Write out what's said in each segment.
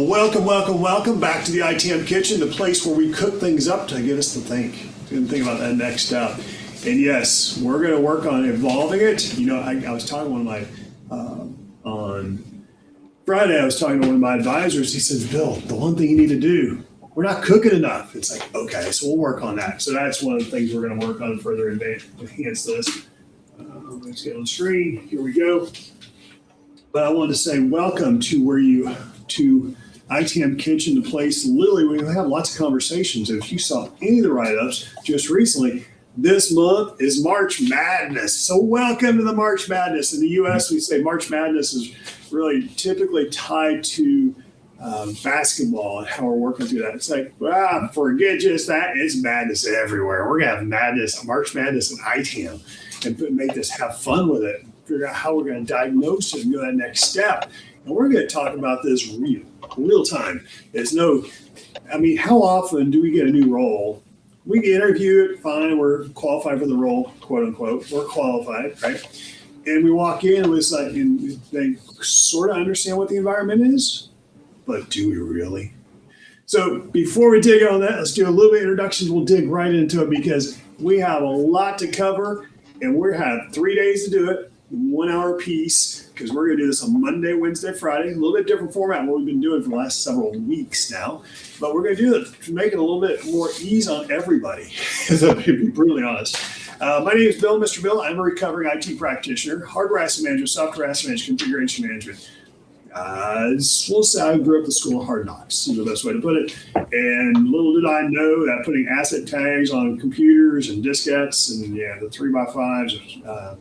Welcome back to the ITAM kitchen, the place where we cook things up to get us to think about that next step. And yes, we're going to work on evolving it. You know, I was talking to one of my, on Friday, I was talking to one of my advisors. He says, Bill, the one thing you need to do, we're not cooking enough. It's like, okay, so we'll work on that. So that's one of the things we're going to work on to further enhance this. Let's get on the screen. Here we go. But I wanted to say welcome to ITAM Kitchen, the place literally we have lots of conversations. If you saw any of the write-ups just recently, this month is March Madness. So welcome to the March Madness. In the U.S., we say March Madness is really typically tied to basketball and how we're working through that. It's like, forget just that. It's madness everywhere. We're going to have madness, March Madness in ITAM and make this, have fun with it, figure out how we're going to diagnose it and go that next step. And we're going to talk about this real time. How often do we get a new role? We get interviewed, fine, we're qualified for the role, quote unquote, we're qualified, right? And we walk in and it's like, and they sort of understand what the environment is, but do we really? So before we dig on that, let's do a little bit of introductions. We'll dig right into it because we have a lot to cover and we have 3 days to do it, 1 hour piece, because we're going to do this on Monday, Wednesday, Friday, a little bit different format than what we've been doing for the last several weeks now. But we're going to do it to make it a little bit more ease on everybody, to be brutally honest. My name is Bill, Mr. Bill. I'm a recovering IT practitioner, hardware asset management, software asset management, configuration management. We'll say I grew up the school of hard knocks, is the best way to put it. And little did I know that putting asset tags on computers and diskettes and the 3x5s,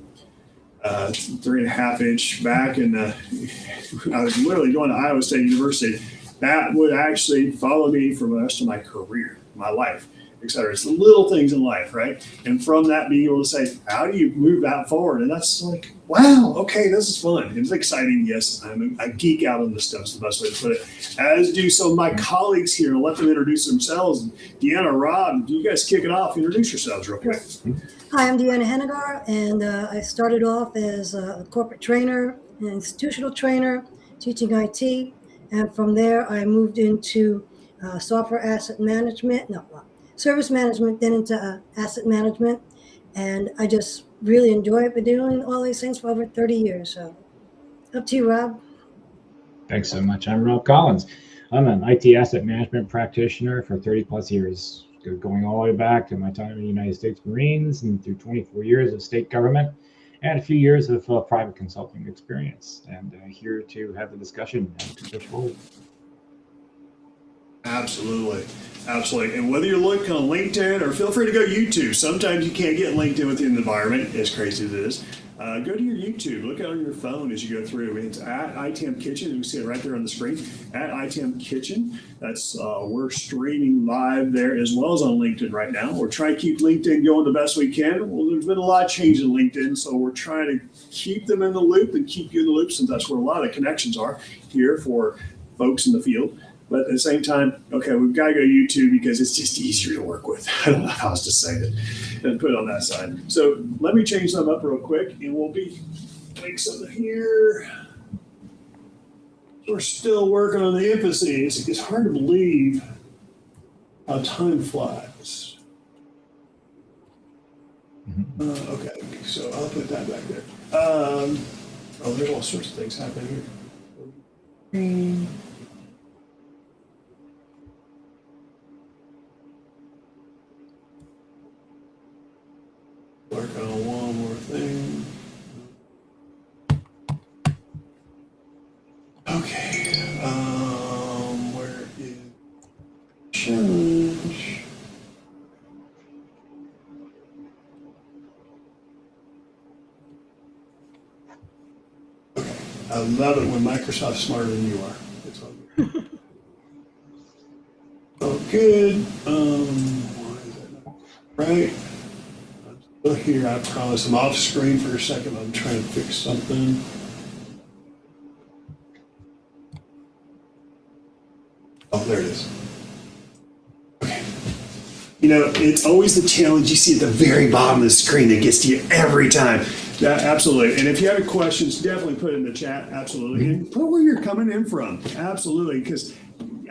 3.5 inch back, and I was literally going to Iowa State University. That would actually follow me for the rest of my career, my life, et cetera. It's the little things in life, right? And from that, being able to say, how do you move that forward? And that's like, wow, okay, this is fun. It's exciting. Yes, I geek out on this stuff, is the best way to put it. As do some of my colleagues here. Let them introduce themselves. Deanna, Rob, you guys kick it off. Introduce yourselves real quick. Hi, I'm Deanna Hennigar, and I started off as a corporate trainer, an institutional trainer, teaching IT. And from there, I moved into software asset management, service management, then into asset management. And I just really enjoy it. Been doing all these things for over 30 years. So up to you, Rob. Thanks so much. I'm Rob Collins. I'm an IT asset management practitioner for 30 plus years, going all the way back to my time in the United States Marines and through 24 years of state government and a few years of private consulting experience. And here to have the discussion and to push forward. Absolutely. And whether you're looking on LinkedIn or feel free to go YouTube. Sometimes you can't get LinkedIn within the environment, as crazy as it is. Go to your YouTube. Look on your phone as you go through. It's at ITAM Kitchen. You can see it right there on the screen. At ITAM Kitchen. That's we're streaming live there as well as on LinkedIn right now. We're trying to keep LinkedIn going the best we can. Well, there's been a lot of change in LinkedIn, so we're trying to keep them in the loop and keep you in the loop, since that's where a lot of connections are here for folks in the field. But at the same time, okay, we've got to go YouTube because it's just easier to work with. I don't know how else to say it and put it on that side. So let me change them up real quick, and we'll be doing something here. We're still working on the emphases. It's hard to believe how time flies. Okay, so I'll put that back there. There's all sorts of things happening here. Work on one more thing. Okay. Where is challenge? Okay. I love it when Microsoft's smarter than you are. It's all good. Oh, good. Why is that not right? Look here, I promise. I'm off screen for a second. I'm trying to fix something. Oh, there it is. Okay. It's always the challenge you see at the very bottom of the screen that gets to you every time. Yeah, absolutely. And if you have any questions, definitely put it in the chat. Absolutely. And put where you're coming in from. Absolutely. Because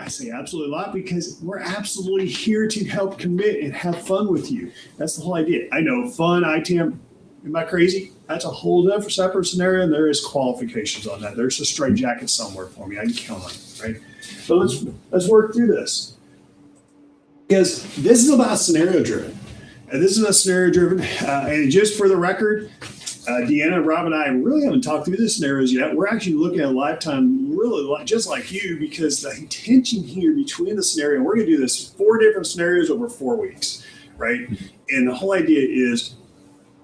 I say absolutely a lot because we're absolutely here to help commit and have fun with you. That's the whole idea. I know fun, ITAM, am I crazy? That's a whole different separate scenario, and there is qualifications on that. There's a straight jacket somewhere for me. I can count on it, right? But let's work through this. Because this is about scenario driven. And this is a scenario driven, and just for the record, Deanna, Rob, and I really haven't talked through the scenarios yet. We're actually looking at a lifetime, really just like you, because the intention here between the scenario, we're going to do this 4 different scenarios over 4 weeks, right? And the whole idea is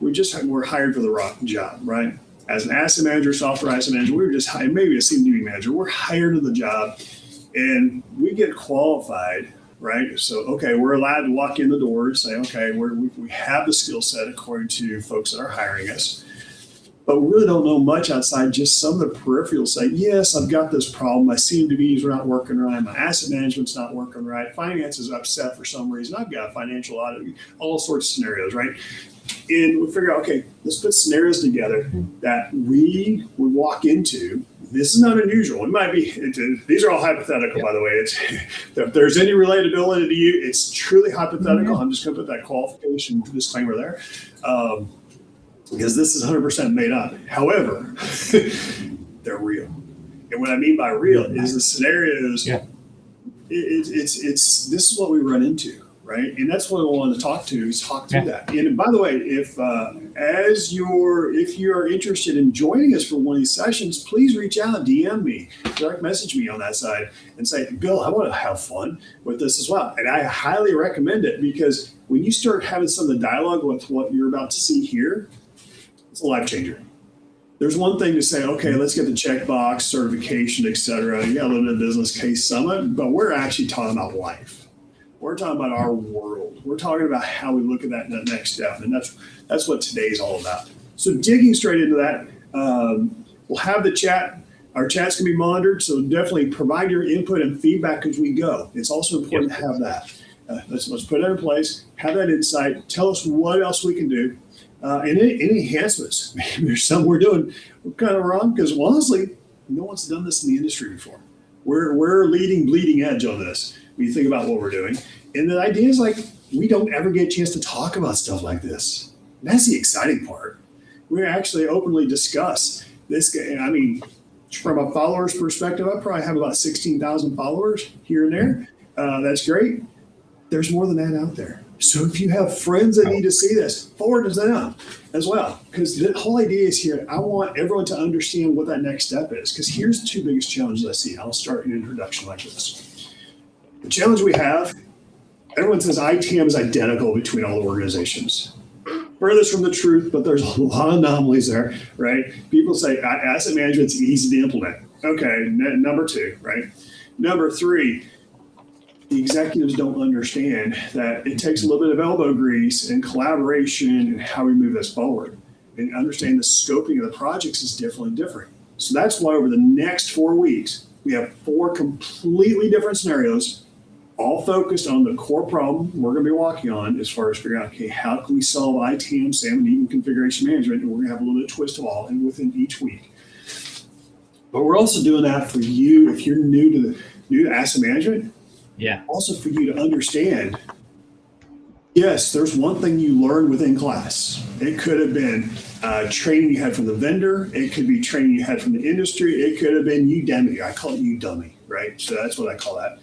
we're hired for the rock job, right? As an asset manager, software asset manager, we were just hired, maybe a CMDB manager. We're hired to the job, and we get qualified. Right. So, okay, we're allowed to walk in the door and say, okay, we have the skill set according to folks that are hiring us. But we really don't know much outside just some of the peripherals. Say, yes, I've got this problem. My CMDBs are not working right. My asset management's not working right. Finance is upset for some reason. I've got a financial audit, all sorts of scenarios, right? And we figure out, okay, let's put scenarios together that we would walk into. This is not unusual. It might be, these are all hypothetical, by the way. If there's any relatability to you, it's truly hypothetical. I'm just going to put that qualification disclaimer there because this is 100% made up. However, they're real. And what I mean by real is the scenarios, this is what we run into. Right, and that's what I wanted to talk through that. And by the way, if you are interested in joining us for one of these sessions, please reach out, DM me, direct message me on that side, and say, Bill, I want to have fun with this as well. And I highly recommend it because when you start having some of the dialogue with what you're about to see here, it's a life changer. There's one thing to say, okay, let's get the checkbox, certification, et cetera. You got a limited business case summit, but we're actually talking about life. We're talking about our world. We're talking about how we look at that in the next step. And that's what today's all about. So digging straight into that, we'll have the chat. Our chat's going to be monitored. So definitely provide your input and feedback as we go. It's also important to have that. Let's put it in place, have that insight, tell us what else we can do. And any enhancements. Maybe there's some we're doing kind of wrong because honestly, no one's done this in the industry before. We're leading bleeding edge on this. When you think about what we're doing. And the idea is like, we don't ever get a chance to talk about stuff like this. And that's the exciting part. We actually openly discuss this. I mean, from a follower's perspective, I probably have about 16,000 followers here and there. That's great. There's more than that out there. So if you have friends that need to see this, forward to them as well. Because the whole idea is here, I want everyone to understand what that next step is. Because here's the 2 biggest challenges I see. I'll start an introduction like this. The challenge we have, everyone says ITAM is identical between all the organizations. Furthest from the truth, but there's a lot of anomalies there, right? People say asset management's easy to implement. Okay, number 2, right? Number 3, the executives don't understand that it takes a little bit of elbow grease and collaboration and how we move this forward. And understand the scoping of the projects is different. So that's why over the next 4 weeks, we have 4 completely different scenarios, all focused on the core problem we're going to be walking on as far as figuring out, okay, how can we solve ITAM, SAM, and even configuration management? And we're going to have a little bit of twist of all and within each week. But we're also doing that for you if you're new to asset management. Yeah. Also for you to understand, yes, there's one thing you learned within class. It could have been training you had from the vendor. It could be training you had from the industry. It could have been Udemy. I call it Udemy, right? So that's what I call that.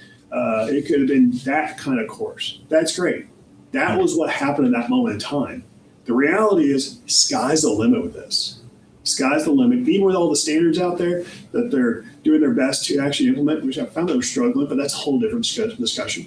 It could have been that kind of course. That's great. That was what happened in that moment in time. The reality is sky's the limit with this. Sky's the limit. Even with all the standards out there that they're doing their best to actually implement, which I found they were struggling, but that's a whole different discussion.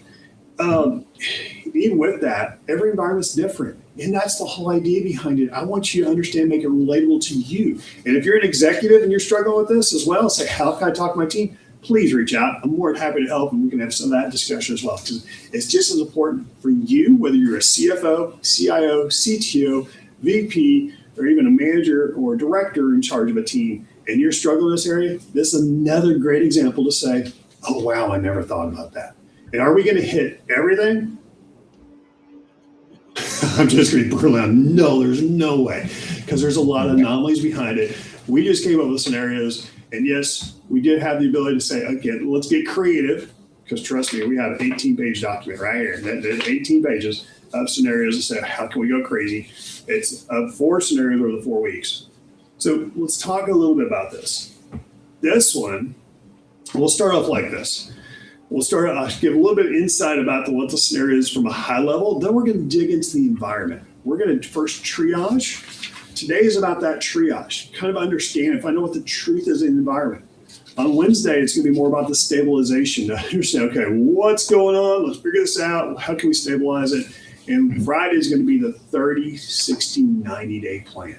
Even with that, every environment's different. And that's the whole idea behind it. I want you to understand, make it relatable to you. And if you're an executive and you're struggling with this as well, say, how can I talk to my team? Please reach out. I'm more than happy to help, and we can have some of that discussion as well. Because it's just as important for you, whether you're a CFO, CIO, CTO, VP, or even a manager or director in charge of a team, and you're struggling in this area, this is another great example to say, oh, wow, I never thought about that. And are we going to hit everything? I'm just going to be brutally honest. No, there's no way, because there's a lot of anomalies behind it. We just came up with scenarios, and yes, we did have the ability to say, okay, let's get creative, because trust me, we have an 18-page document right here. That 18 pages of scenarios that say, how can we go crazy? It's 4 scenarios over the 4 weeks. So let's talk a little bit about this. This one, we'll start off like this. We'll start, give a little bit of insight about what the scenario is from a high level. Then we're going to dig into the environment. We're going to first triage. Today is about that triage, kind of understand if I know what the truth is in the environment. On Wednesday, it's going to be more about the stabilization to understand, okay, what's going on? Let's figure this out. How can we stabilize it? And Friday is going to be the 30, 60, 90-day plan.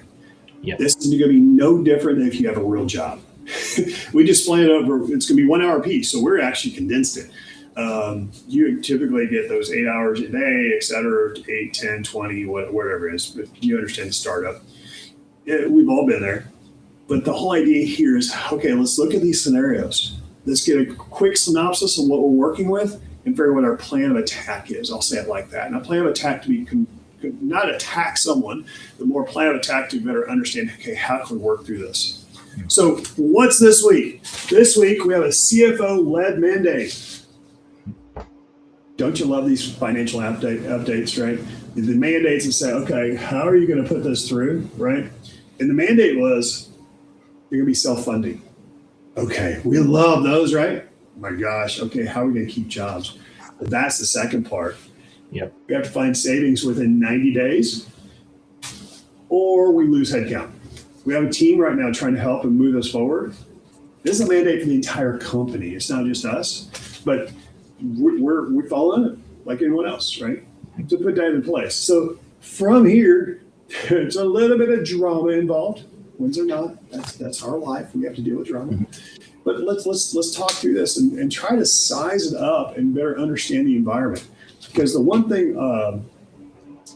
Yep. This is going to be no different than if you have a real job. We just plan it over. It's going to be 1 hour a piece, so we're actually condensed it. You typically get those 8 hours a day, et cetera, 8, 10, 20, whatever it is. But you understand the startup. Yeah, we've all been there. But the whole idea here is, okay, let's look at these scenarios. Let's get a quick synopsis of what we're working with and figure out what our plan of attack is. I'll say it like that. And a plan of attack to be not attack someone, but more plan of attack to better understand, okay, how can we work through this? So what's this week? This week we have a CFO-Led mandate. Don't you love these financial updates, right? The mandates that say, okay, how are you going to put this through, right? And the mandate was, you're going to be self-funding. Okay, we love those, right? Oh my gosh, okay, how are we going to keep jobs? Well, that's the second part. Yep. We have to find savings within 90 days or we lose headcount. We have a team right now trying to help and move us forward. This is a mandate for the entire company. It's not just us, but we're following it like anyone else, right? To put that in place. So from here, there's a little bit of drama involved. Wins or not, that's our life. We have to deal with drama. But let's talk through this and try to size it up and better understand the environment. Because the one thing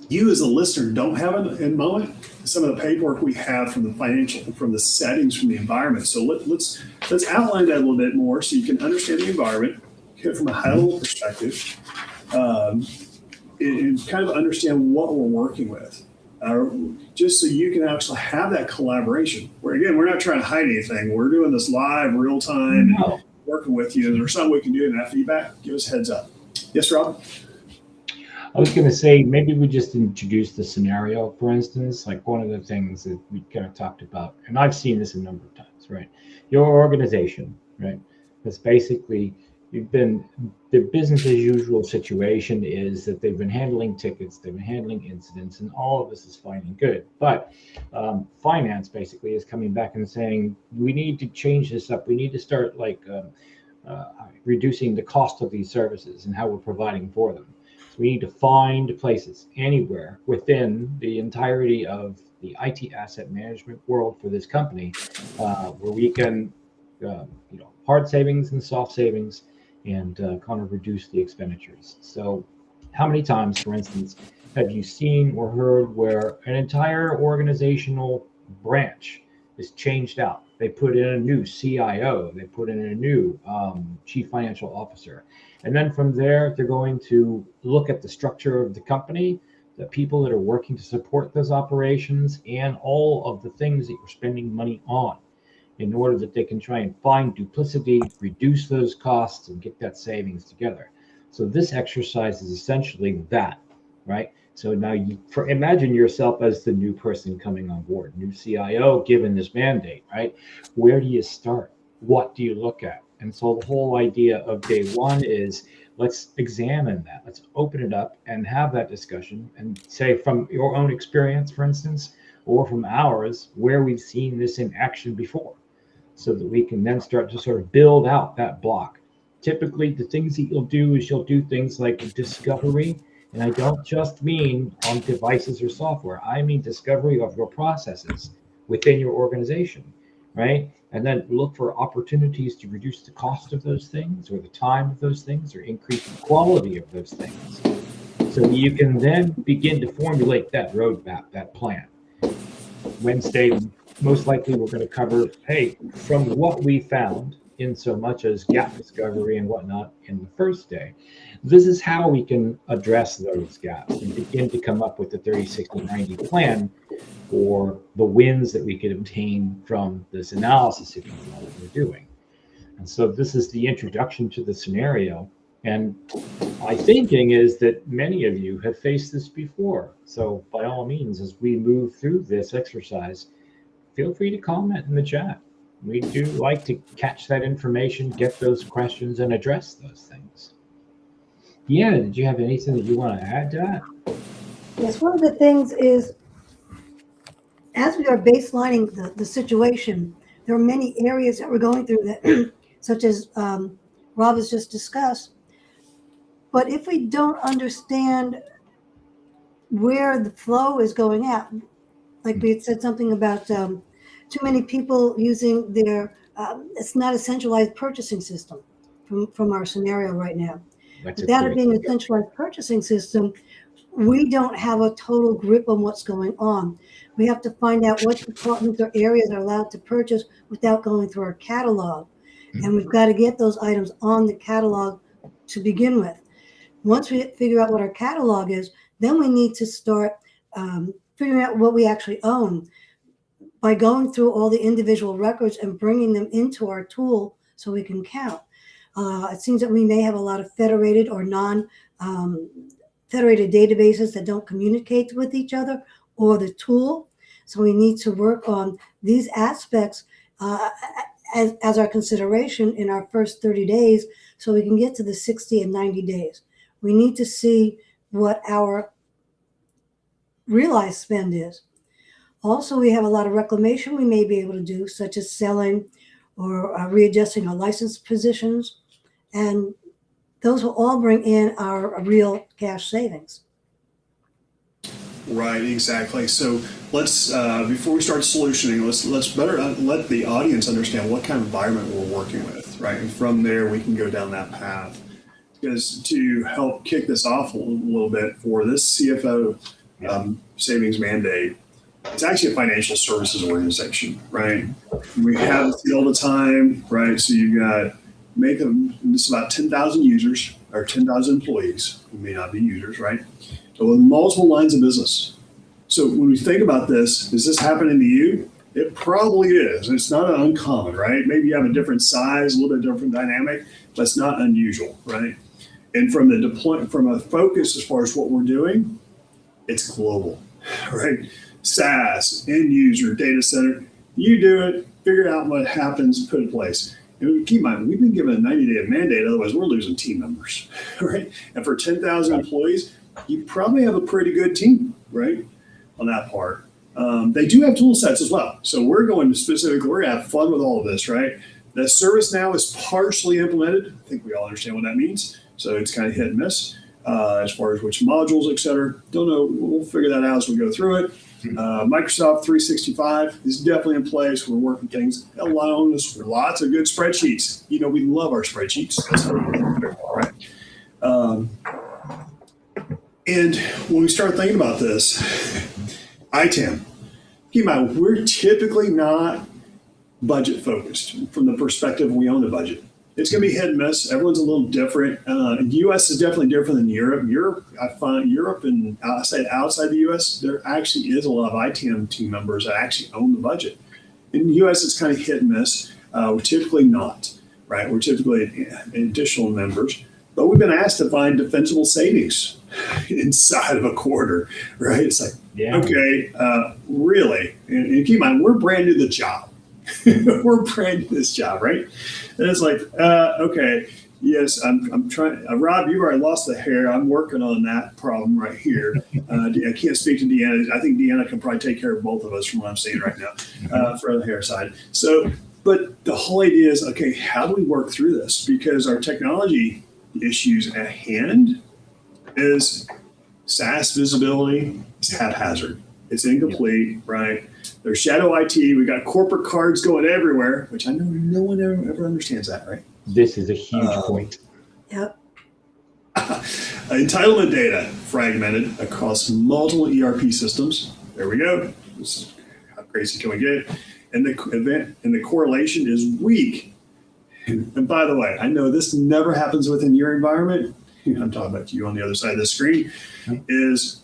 you as a listener don't have in moment is some of the paperwork we have from the settings, from the environment. So let's outline that a little bit more so you can understand the environment from a high level perspective, and kind of understand what we're working with. Just so you can actually have that collaboration. Where again, we're not trying to hide anything. We're doing this live, real time, working with you. Is there something we can do in that feedback? Give us a heads up. Yes, Rob? I was going to say, maybe we just introduce the scenario, for instance, like one of the things that we kind of talked about, and I've seen this a number of times, right? Your organization, right? That's basically, the business as usual situation is that they've been handling tickets, they've been handling incidents, and all of this is fine and good. But finance basically is coming back and saying, we need to change this up. We need to start reducing the cost of these services and how we're providing for them. So we need to find places anywhere within the entirety of the IT asset management world for this company where we can, hard savings and soft savings and kind of reduce the expenditures. So how many times, for instance, have you seen or heard where an entire organizational branch is changed out? They put in a new CIO, they put in a new chief financial officer. And then from there, they're going to look at the structure of the company, the people that are working to support those operations, and all of the things that you're spending money on, in order that they can try and find duplicity, reduce those costs, and get that savings together. So this exercise is essentially that, right? So now imagine yourself as the new person coming on board, new CIO, given this mandate, right? Where do you start? What do you look at? And so the whole idea of day one is, let's examine that. Let's open it up and have that discussion and say, from your own experience, for instance, or from ours, where we've seen this in action before, so that we can then start to sort of build out that block. Typically, the things that you'll do is you'll do things like discovery. And I don't just mean on devices or software. I mean discovery of your processes within your organization, right? And then look for opportunities to reduce the cost of those things, or the time of those things, or increase the quality of those things. So you can then begin to formulate that roadmap, that plan. Wednesday, most likely we're going to cover, hey, from what we found in so much as gap discovery and whatnot in the first day, this is how we can address those gaps and begin to come up with the 30, 60, 90 plan for the wins that we could obtain from this analysis, if you know what we're doing. And so this is the introduction to the scenario. And my thinking is that many of you have faced this before. So by all means, as we move through this exercise, feel free to comment in the chat. We do like to catch that information, get those questions, and address those things. Yeah, did you have anything that you want to add to that? Yes, one of the things is, as we are baselining the situation, there are many areas that we're going through that, such as Rob has just discussed. But if we don't understand where the flow is going at, like we had said something about too many people using their, it's not a centralized purchasing system from our scenario right now. That's a Without it being a critical. centralized purchasing system, we don't have a total grip on what's going on. We have to find out what departments or areas are allowed to purchase without going through our catalog. And we've got to get those items on the catalog to begin with. Once we figure out what our catalog is, then we need to start figuring out what we actually own by going through all the individual records and bringing them into our tool so we can count. It seems that we may have a lot of federated or non-federated databases that don't communicate with each other or the tool. So we need to work on these aspects as our consideration in our first 30 days so we can get to the 60 and 90 days. We need to see what our realized spend is. Also, we have a lot of reclamation we may be able to do, such as selling or readjusting our license positions. And those will all bring in our real cash savings. Right, exactly. So let's, before we start solutioning, let's better let the audience understand what kind of environment we're working with, right? And from there, we can go down that path. Because to help kick this off a little bit for this CFO savings mandate, it's actually a financial services organization, right? We have it all the time, right? So you've got, make them, this is about 10,000 users or 10,000 employees who may not be users, right? So with multiple lines of business. So when we think about this, is this happening to you? It probably is. It's not uncommon, right? Maybe you have a different size, a little bit different dynamic, but it's not unusual, right? And from the deployment, from a focus as far as what we're doing, it's global, right? SaaS, end user, data center, you do it, figure out what happens, put it in place. And keep in mind, we've been given a 90-day mandate, otherwise we're losing team members, right? And for 10,000 employees, you probably have a pretty good team, right, on that part. They do have tool sets as well. So we're going to specifically, we're going to have fun with all of this, right? The ServiceNow is partially implemented. I think we all understand what that means. So it's kind of hit and miss as far as which modules, et cetera. Don't know. We'll figure that out as we go through it. Microsoft 365 is definitely in place. We're working things along this with lots of good spreadsheets. You know, we love our spreadsheets. That's how we do it, right? And when we start thinking about this, ITAM, keep in mind, we're typically not budget focused from the perspective we own the budget. It's going to be hit and miss. Everyone's a little different. The U.S. is definitely different than Europe. I find Europe and outside the U.S., there actually is a lot of ITAM team members that actually own the budget. In the U.S., it's kind of hit and miss. We're typically not, right? We're typically additional members. But we've been asked to find defensible savings inside of a quarter, right? It's like, okay, really? And keep in mind, we're brand new to the job. We're brand new to this job, right? And it's like, okay, yes, I'm trying. Rob, you've already lost the hair. I'm working on that problem right here. I can't speak to Deanna. I think Deanna can probably take care of both of us from what I'm seeing right now for the hair side. So, but the whole idea is, okay, how do we work through this? Because our technology issues at hand is SaaS visibility is haphazard. It's incomplete, right? There's shadow IT. We got corporate cards going everywhere, which I know no one ever understands that, right? This is a huge point. Yep. Entitlement data fragmented across multiple ERP systems. There we go. This is, how crazy can we get? And the correlation is weak. And by the way, I know this never happens within your environment. I'm talking about you on the other side of the screen. Is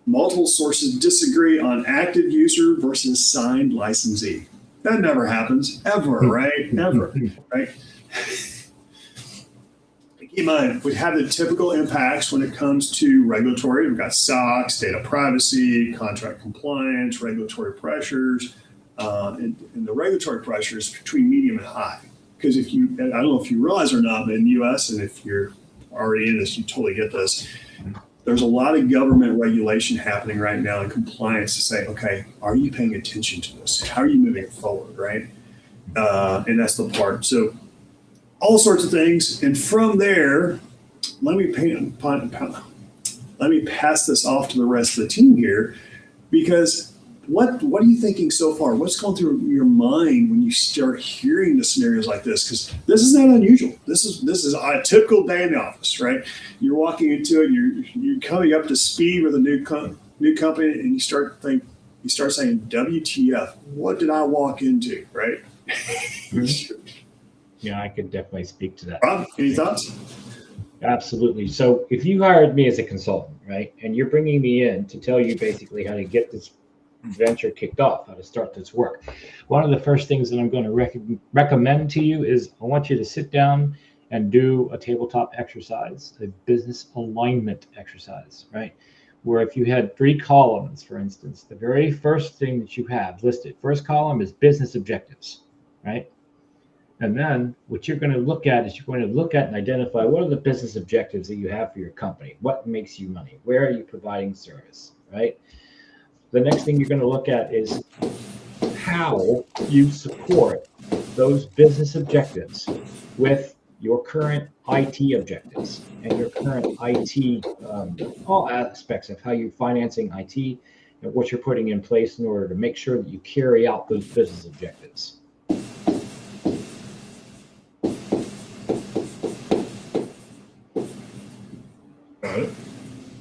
multiple sources disagree on active user versus signed licensee. That never happens, ever, right? Never, right? Again, keep in mind, we have the typical impacts when it comes to regulatory. We've got SOX, data privacy, contract compliance, regulatory pressures, and the regulatory pressures between medium and high. Because if you, I don't know if you realize or not, but in the US, and if you're already in this, you totally get this. There's a lot of government regulation happening right now and compliance to say, okay, are you paying attention to this? How are you moving it forward, right? And that's the part. So all sorts of things. And from there, let me pass this off to the rest of the team here, because what are you thinking so far? What's going through your mind when you start hearing the scenarios like this? Because this is not unusual. This is a typical day in the office, right? You're walking into it. You're coming up to speed with a new company, and you start saying, "WTF? What did I walk into?" Right? Yeah, I could definitely speak to that. Rob, any thoughts? Absolutely. So if you hired me as a consultant, right, and you're bringing me in to tell you basically how to get this venture kicked off, how to start this work, one of the first things that I'm going to recommend to you is I want you to sit down and do a tabletop exercise, a business alignment exercise, right? Where if you had 3 columns, for instance, the very first thing that you have listed, first column is business objectives, right? And then what you're going to look at is you're going to look at and identify what are the business objectives that you have for your company? What makes you money? Where are you providing service, right? The next thing you're going to look at is how you support those business objectives with your current IT objectives and your current IT, all aspects of how you're financing IT and what you're putting in place in order to make sure that you carry out those business objectives.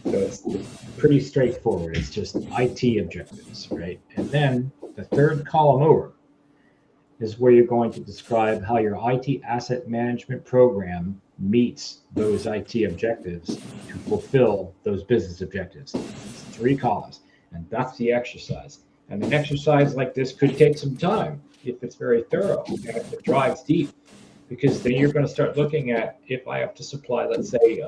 So it's pretty straightforward. It's just IT objectives, right? And then the third column over is where you're going to describe how your IT asset management program meets those IT objectives to fulfill those business objectives. It's 3 columns, and that's the exercise. And an exercise like this could take some time if it's very thorough and if it drives deep, because then you're going to start looking at, if I have to supply, let's say,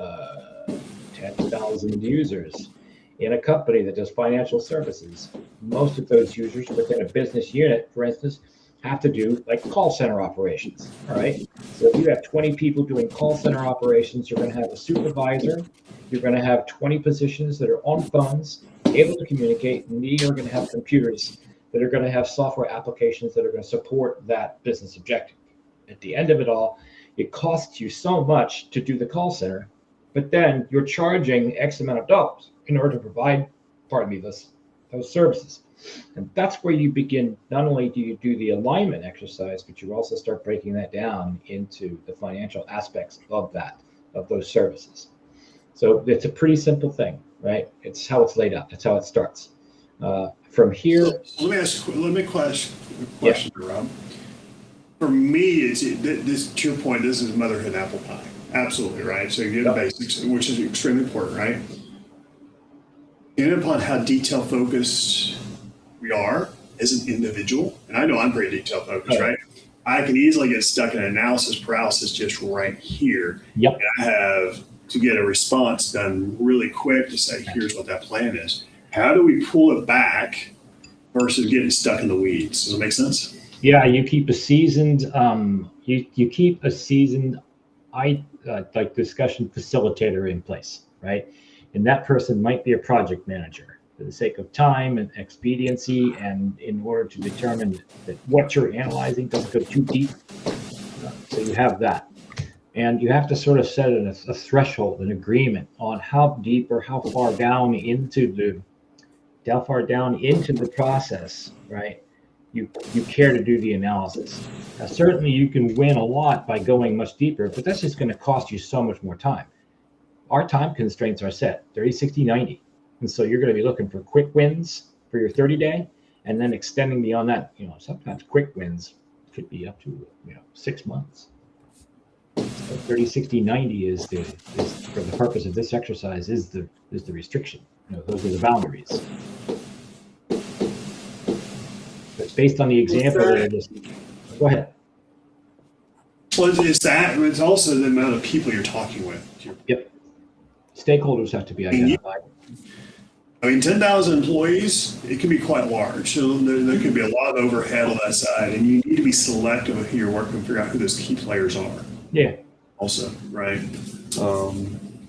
10,000 users in a company that does financial services. Most of those users within a business unit, for instance, have to do like call center operations, all right? So if you have 20 people doing call center operations, you're going to have a supervisor, you're going to have 20 positions that are on phones, able to communicate, and you're going to have computers that are going to have software applications that are going to support that business objective. At the end of it all, it costs you so much to do the call center, but then you're charging X amount of dollars in order to provide, those services. And that's where you begin. Not only do you do the alignment exercise, but you also start breaking that down into the financial aspects of those services. So it's a pretty simple thing, right? It's how it's laid out. That's how it starts. From here. So let me question to Rob. For me, this to your point, this is motherhood apple pie. Absolutely, right? So you do the basics, which is extremely important, right? Depending upon how detail focused we are as an individual, and I know I'm pretty detail focused, right? I can easily get stuck in analysis paralysis just right here. Yep. And I have to get a response done really quick to say, here's what that plan is. How do we pull it back versus getting stuck in the weeds? Does it make sense? Yeah, you keep a seasoned, you keep a seasoned like discussion facilitator in place, right? And that person might be a project manager for the sake of time and expediency, and in order to determine that what you're analyzing doesn't go too deep. So you have that. And you have to sort of set a threshold, an agreement on how deep or how far down into the process, right? You care to do the analysis. Now, certainly you can win a lot by going much deeper, but that's just going to cost you so much more time. Our time constraints are set 30, 60, 90. And so you're going to be looking for quick wins for your 30-day, and then extending beyond that. Sometimes quick wins could be up to 6 months. So 30, 60, 90 is for the purpose of this exercise is the restriction. Those are the boundaries. But based on the example that I just go ahead. So it's that, it's also the amount of people you're talking with. Yep. Stakeholders have to be identified. I mean, 10,000 employees, it can be quite large. So there could be a lot of overhead on that side, and you need to be selective with who you're working with, figure out who those key players are. Yeah. Also, right?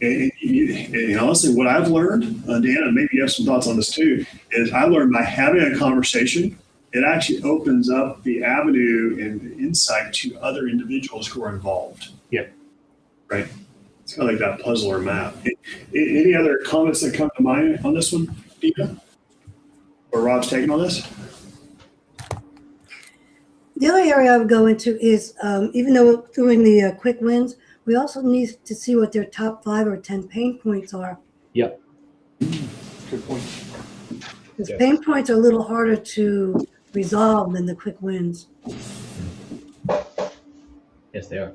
And honestly, what I've learned, Dan, and maybe you have some thoughts on this too, is I learned by having a conversation, it actually opens up the avenue and insight to other individuals who are involved. Yeah. Right? It's kind of like that puzzle or map. Any other comments that come to mind on this one, Dina? Or Rob's taking on this? The other area I would go into is, even though we're doing the quick wins, we also need to see what their top 5 or 10 pain points are. Yep. Good point. Because pain points are a little harder to resolve than the quick wins. Yes, they are.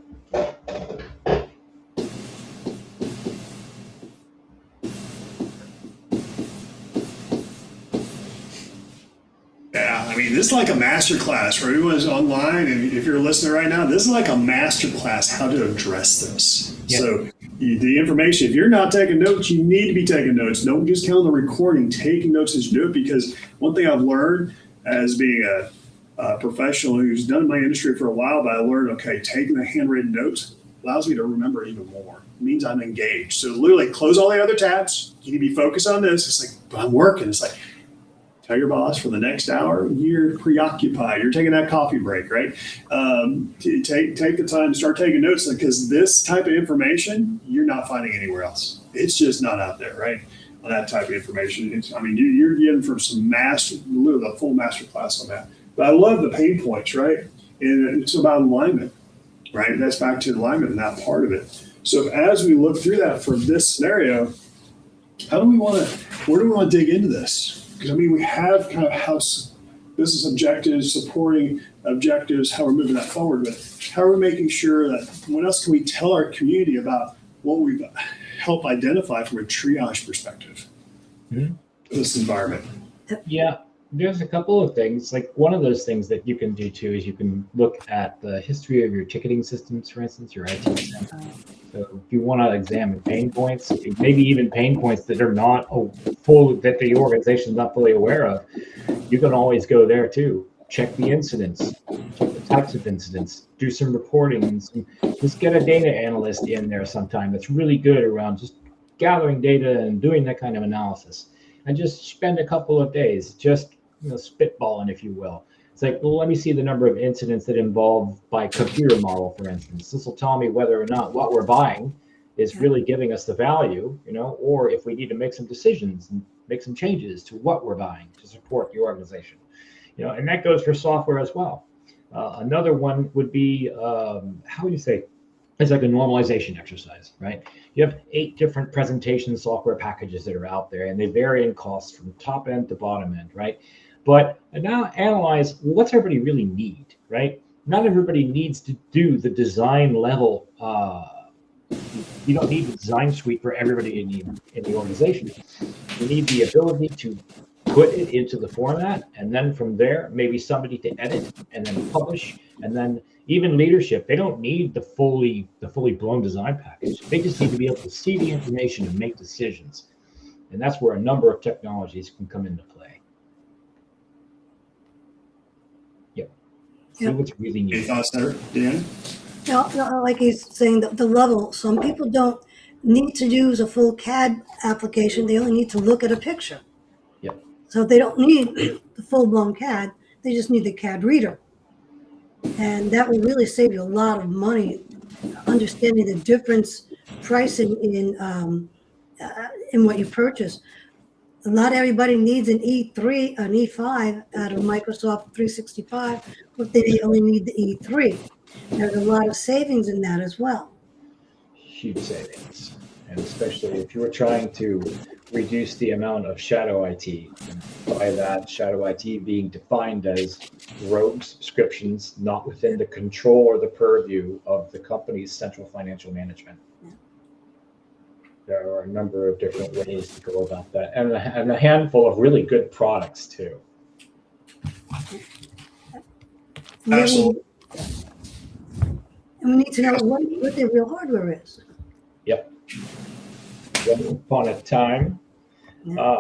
Yeah, I mean, this is like a master class for everyone who's online. And if you're listening right now, this is like a master class how to address this. Yeah. So the information, if you're not taking notes, you need to be taking notes. Don't just count on the recording, taking notes as you do it. Because one thing I've learned as being a professional who's done my industry for a while, but I learned, okay, taking the handwritten notes allows me to remember even more. It means I'm engaged. So literally close all the other tabs. You need to be focused on this. It's like, but I'm working. It's like, tell your boss for the next hour, you're preoccupied. You're taking that coffee break, right? Take the time to start taking notes, because this type of information, you're not finding anywhere else. It's just not out there, right? On that type of information. You're getting from some literally a full master class on that. But I love the pain points, right? And it's about alignment, right? That's back to alignment and that part of it. So as we look through that for this scenario, where do we want to dig into this? Because we have kind of house business objectives, supporting objectives, how we're moving that forward, but how are we making sure that what else can we tell our community about what we've helped identify from a triage perspective in this environment? Yeah, there's a couple of things. Like one of those things that you can do too is you can look at the history of your ticketing systems, for instance, your ITAM. So if you want to examine pain points, maybe even pain points that are not that the organization is not fully aware of, you can always go there too. Check the incidents, check the types of incidents, do some reporting, and just get a data analyst in there sometime that's really good around just gathering data and doing that kind of analysis. And just spend a couple of days just spitballing, if you will. It's like, well, let me see the number of incidents that involve by computer model, for instance. This will tell me whether or not what we're buying is really giving us the value, or if we need to make some decisions and make some changes to what we're buying to support the organization. And that goes for software as well. Another one would be, how would you say, it's like a normalization exercise, right? You have 8 different presentation software packages that are out there, and they vary in cost from top end to bottom end, right? But now analyze, what's everybody really need, right? Not everybody needs to do the design level. You don't need the design suite for everybody in the organization. You need the ability to put it into the format, and then from there, maybe somebody to edit and then publish, and then even leadership. They don't need the fully blown design package. They just need to be able to see the information and make decisions. And that's where a number of technologies can come into play. See what's really needed. Any thoughts there, Dan? No, like he's saying, the level. Some people don't need to use a full CAD application. They only need to look at a picture. Yep. So they don't need the full-blown CAD. They just need the CAD reader. And that will really save you a lot of money, understanding the difference pricing in what you purchase. Not everybody needs an E3, an E5 out of Microsoft 365, but they only need the E3. There's a lot of savings in that as well. Huge savings. And especially if you were trying to reduce the amount of shadow IT, and by that shadow IT being defined as rogue subscriptions not within the control or the purview of the company's central financial management. There are a number of different ways to go about that, and a handful of really good products too. Absolutely. And we need to know what their real hardware is. Yep. Once upon a time, Yeah.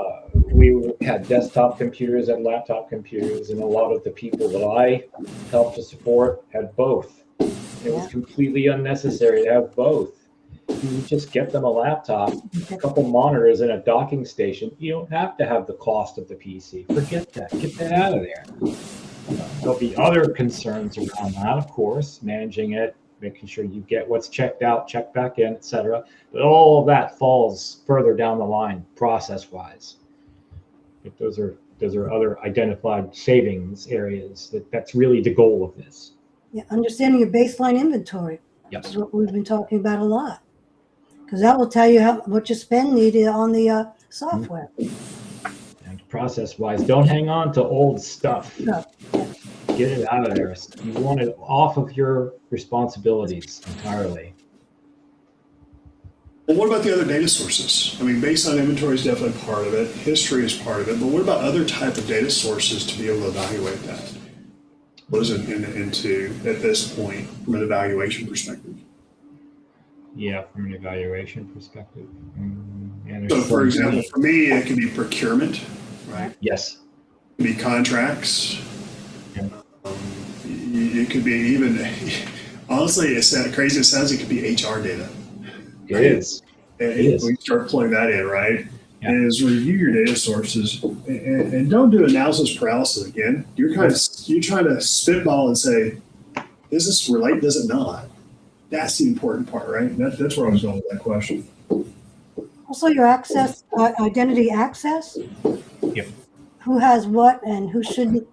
we had desktop computers and laptop computers, and a lot of the people that I helped to support had both. It was completely unnecessary to have both. You just get them a laptop, a couple monitors, and a docking station. You don't have to have the cost of the PC. Forget that. Get that out of there. There'll be other concerns around that, of course, managing it, making sure you get what's checked out, checked back in, etc. But all of that falls further down the line, process-wise. But those are other identified savings areas. That's really the goal of this. Yeah, understanding your baseline inventory. Yep. Is what we've been talking about a lot. Because that will tell you what you spend needed on the software. And process-wise, don't hang on to old stuff. No. Get it out of there. You want it off of your responsibilities entirely. Well, what about the other data sources? I mean, baseline inventory is definitely part of it. History is part of it. But what about other type of data sources to be able to evaluate that? What is it into at this point from an evaluation perspective? Yeah, from an evaluation perspective. So, for example, for me, it could be procurement, right? Yes. It could be contracts. Yeah. It could be even, honestly, it's crazy. It sounds like it could be HR data. It is. We start pulling that in, right? Yeah. Is review your data sources and don't do analysis paralysis again. You're trying to spitball and say, does this relate? Does it not? That's the important part, right? That's where I was going with that question. Also, your access, identity access. Yep. Who has what and who shouldn't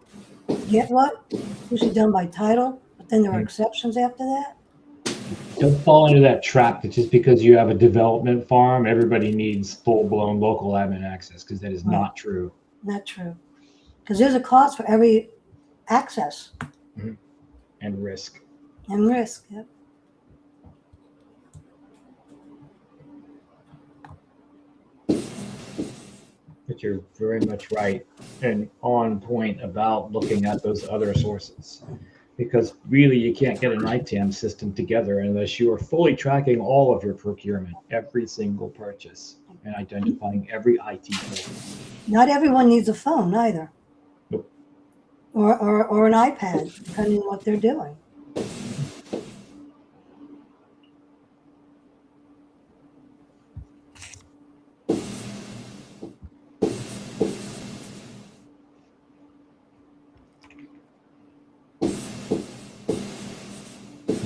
get what? Usually done by title, but then there are exceptions after that. Don't fall into that trap that just because you have a development farm, everybody needs full-blown local admin access, because that is not true. Not true. Because there's a cost for every access. And risk. And risk, yep. But you're very much right and on point about looking at those other sources. Because really, you can't get an ITAM system together unless you are fully tracking all of your procurement, every single purchase, and identifying every IT tool. Not everyone needs a phone either. Nope. Or an iPad, depending on what they're doing.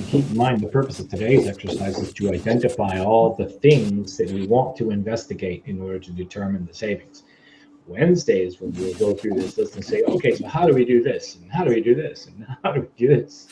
Keep in mind, the purpose of today's exercise is to identify all the things that we want to investigate in order to determine the savings. Wednesdays, when we'll go through this list and say, okay, so how do we do this? And how do we do this? And how do we do this?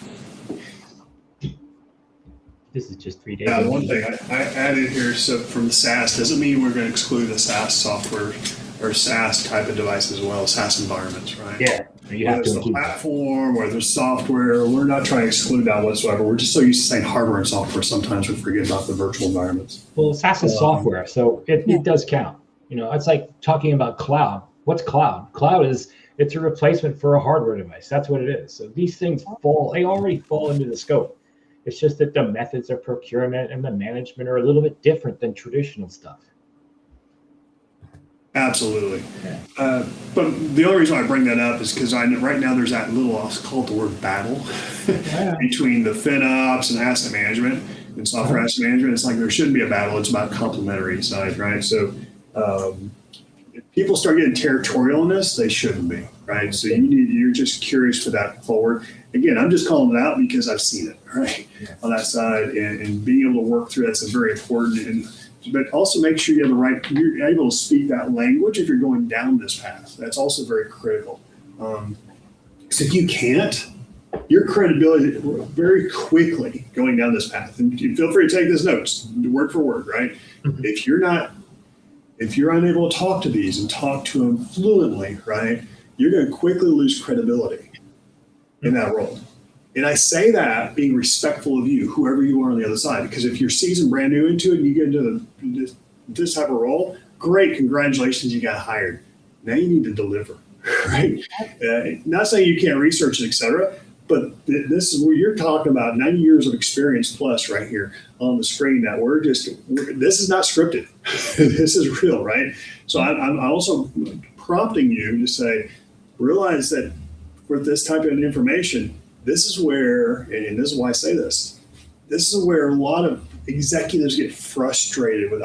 This is just 3 days. Yeah, one thing I added here, so from SaaS, doesn't mean we're going to exclude the SaaS software or SaaS type of device as well, SaaS environments, right? Yeah. You have whether to it's the platform, whether it's software, we're not trying to exclude that whatsoever. We're just so used to saying hardware and software, sometimes we forget about the virtual environments. Well, SaaS is software, so it does count. You know, it's like talking about cloud. What's cloud? Cloud it's a replacement for a hardware device. That's what it is. So these things they already fall into the scope. It's just that the methods of procurement and the management are a little bit different than traditional stuff. Absolutely. But the only reason I bring that up is because right now there's that little, I'll call it the word battle between the FinOps and asset management and software asset management. It's like there shouldn't be a battle. It's about complementary side, right? So if people start getting territorial in this, they shouldn't be, right? So you're just curious for that forward. Again, I'm just calling it out because I've seen it, right, on that side, and being able to work through that's very important. But also make sure you're able to speak that language if you're going down this path. That's also very critical. Because if you can't, your credibility very quickly going down this path. And feel free to take this notes, word for word, right? Mm-hmm. If you're unable to talk to these and talk to them fluently, right, you're going to quickly lose credibility in that role. And I say that being respectful of you, whoever you are on the other side, because if you're seasoned brand new into it and you get into this type of role, great, congratulations, you got hired. Now you need to deliver, right? Not saying you can't research it, et cetera, But this is where you're talking about 90 years of experience plus right here on the screen that this is not scripted. This is real, right? So I'm also prompting you to say, realize that for this type of information, this is where, and this is why I say this is where a lot of executives get frustrated with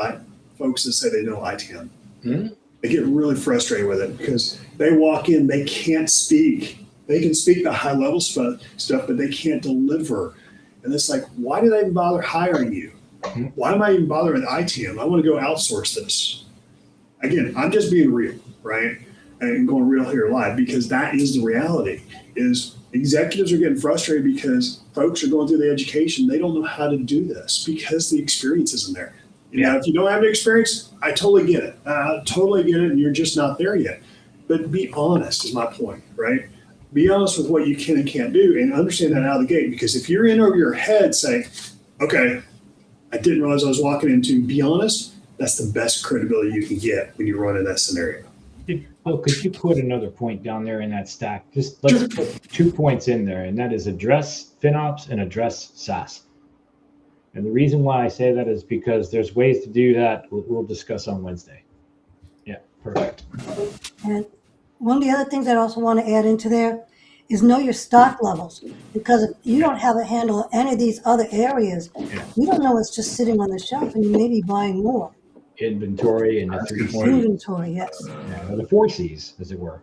folks that say they know ITAM. Mm-hmm. They get really frustrated with it because they walk in, they can't speak. They can speak the high level stuff, but they can't deliver. And it's like, why did I even bother hiring you? Why am I even bothering with ITAM? I want to go outsource this. Again, I'm just being real, right? And going real here live, because that is the reality. Is executives are getting frustrated because folks are going through the education. They don't know how to do this because the experience isn't there. You know, if you don't have the experience, I totally get it. And you're just not there yet. But be honest is my point, right? Be honest with what you can and can't do and understand that out of the gate. Because if you're in over your head saying, okay, I didn't realize I was walking into, be honest, that's the best credibility you can get when you run in that scenario. Could you put another point down there in that stack? Let's put 2 points in there, and that is address FinOps and address SaaS. And the reason why I say that is because there's ways to do that we'll discuss on Wednesday. Yeah, perfect. And one of the other things I also want to add into there is know your stock levels, because if you don't have a handle on any of these other areas, you don't know what's just sitting on the shelf, and you may be buying more. Inventory and the 3 points. Inventory, yes. Yeah, the 4 C's, as it were.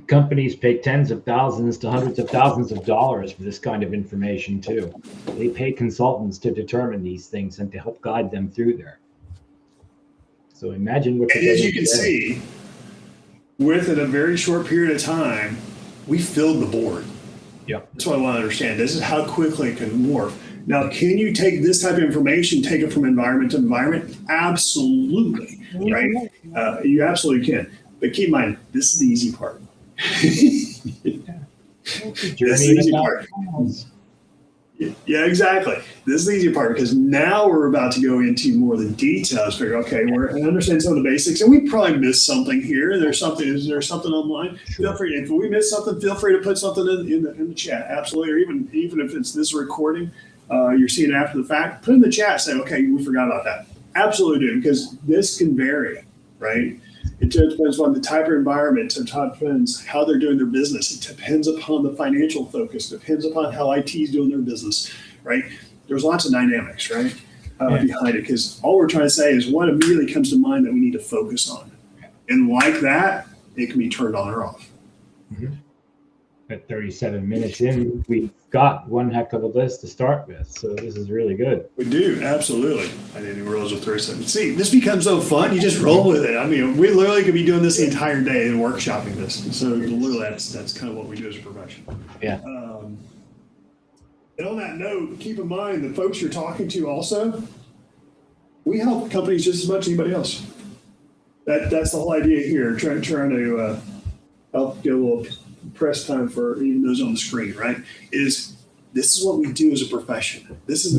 Companies pay tens of thousands to hundreds of thousands of dollars for this kind of information too. They pay consultants to determine these things and to help guide them through there. So imagine what. And as you can see, within a very short period of time, we filled the board. Yeah, that's what I want to understand. This is how quickly it can morph. Now, can you take this type of information, take it from environment to environment? Absolutely, right? You absolutely can. But keep in mind, this is the easy part. This is the easy part. Yeah, exactly. This is the easy part, because now we're about to go into more of the details. Figure, okay, I understand some of the basics, and we probably missed something here. Is there something online? Sure. Feel free. If we missed something, feel free to put something in the chat. Absolutely. Or even if it's this recording, you're seeing it after the fact, put in the chat. Say, okay, we forgot about that. Absolutely do, because this can vary, right? It depends on the type of environment. It depends how they're doing their business. It depends upon the financial focus. It depends upon how IT is doing their business, right? There's lots of dynamics, right, behind it. Because all we're trying to say is what immediately comes to mind that we need to focus on. And like that, it can be turned on or off. Mm-hmm. At 37 minutes in, we've got one heck of a list to start with. So this is really good. We do, absolutely. I didn't even realize it was 37. See, this becomes so fun. You just roll with it. I mean, we literally could be doing this the entire day and workshopping this. So literally, that's kind of what we do as a profession. Yeah. And on that note, keep in mind the folks you're talking to also, we help companies just as much as anybody else. That's the whole idea here, trying to help get a little press time for even those on the screen, right? This is what we do as a profession. This is